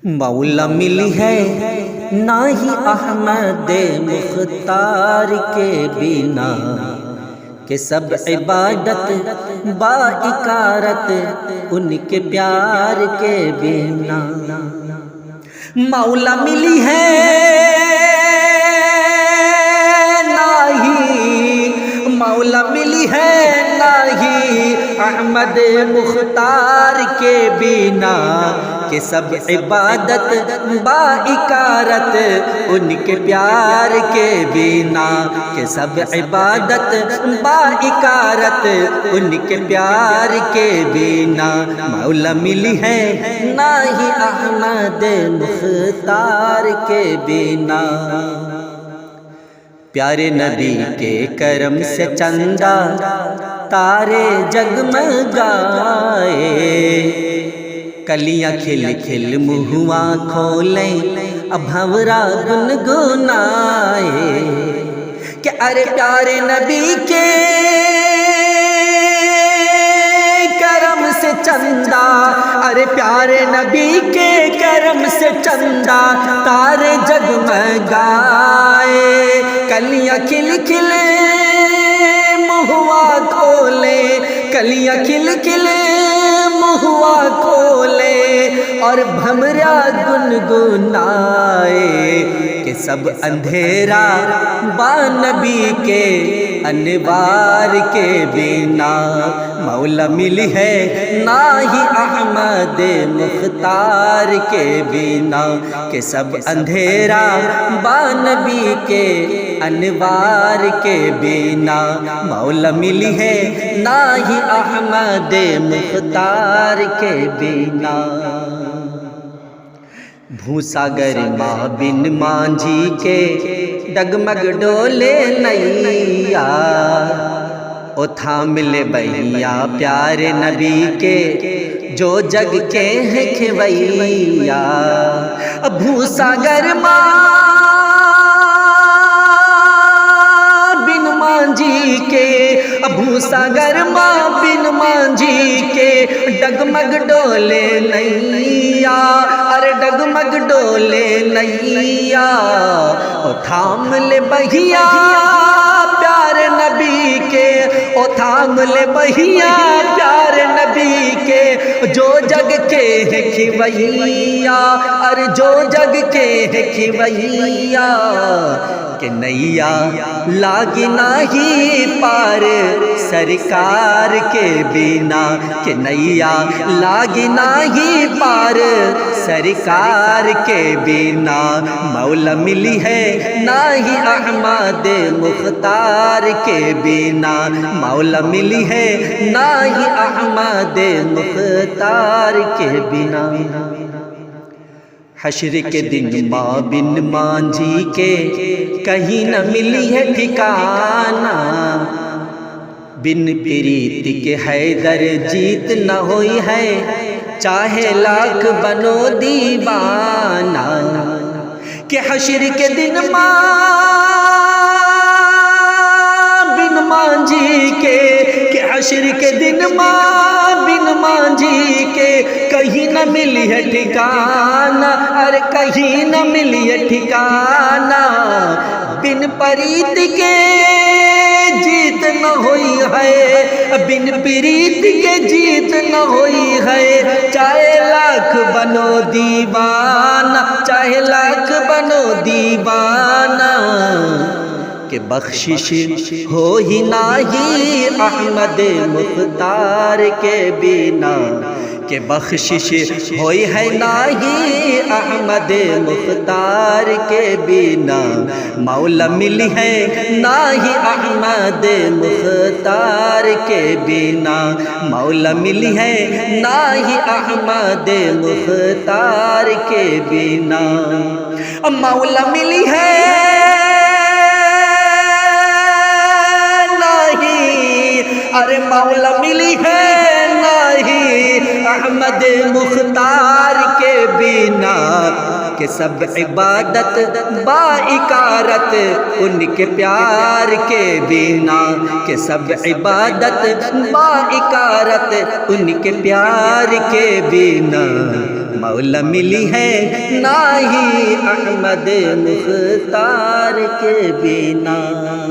مولا ملی ہے نہ ہی احمد مختار کے بنا کہ سب عبادت با اکارت ان کے پیار کے بنا مولا ملی ہے مولا ملی ہے نہ ہی احمد مختار کے بنا کہ سب عبادت با اکارت ان کے پیار کے بنا کہ سب عبادت با اکارت ان کے پیار کے بنا مولا ملی ہے نہ ہی احمد مختار کے بنا پیارے نبی کے کرم سے چندہ تارے جگمگائے کلیاں کھل کھل مہواں کھولیں اب بھنورا گنگنائے کہ ارے پیارے نبی کے کرم سے چندہ ارے پیارے نبی کے کرم سے چندہ تارے جگمگائے کلیاں کھل کھل مہواں کھولے کلیاں کھل کھل مہواں کھولے اور بھنورا گنگنائے کہ سب اندھیرا با نبی کے انوار کے بنا مولا ملی ہے نہ ہی احمد مختار کے بنا کہ سب اندھیرا با نبی کے انوار کے بنا مولا ملی ہے نہ ہی احمد مختار کے بنا بھوساگر ماں بن مانجھی کے ڈگمگ ڈولے نیا او تھام لے بھیا پیارے نبی کے جو جگ کے ہیں کھویا بھوساگر ماں بن مانجھی کے بھوساگر ماں بن مانجھی کے ڈگمگ ڈولے نیا ارے ڈگمگ ڈولے نیا او تھام لے بھیا پیارے نبی کے او تھام لے بھیا پیارے نبی کے جو جگ کے ہے کھویا ارے جو جگ کے ہے کھویا کہ نیا لاگی نہیں پار سرکار کے بنا کہ نیا لاگی نہیں پار سرکار کے بنا مولا ملی ہے نہ ہی احمد مختار کے بنا مولا ملی ہے نہ ہی احمد مختار کے بنا حشر کے دن ماں بن مانجھی کے کہیں نہ ملی ہے ٹھکانہ بن پریت کے حیدر جیت نہ ہوئی ہے چاہے لاکھ بنو دیوانہ کہ حشر کے دن ماں بن مانجھی کے کہ حشر کے دن ماں بن مانجھی کے کہیں نہ ملی ہے ٹھکانہ ارے کہیں نہ ملی ہے ٹھکانہ بن پریت کے جیت نہ ہوئی ہے بن پریت کے جیت نہ ہوئی ہے چاہے لاکھ بنو دیوانہ چاہے لاکھ بنو دیوانہ کہ بخشش ہو ہی نہیں احمد مختار کے بنا کہ بخشش ہوئی ہے نہیں احمد مختار کے بنا مولا ملی ہے نہیں احمد مختار کے بنا مولا ملی ہے نہیں احمد مختار کے بنا مولا ملی ہے ارے مولا ملی ہے نہیں احمد مختار کے بنا کہ سب عبادت با اکارت ان کے پیار کے بنا کہ سب عبادت با اکارت ان کے پیار کے بنا مولا ملی ہے نہ ہی احمد مختار کے بنا۔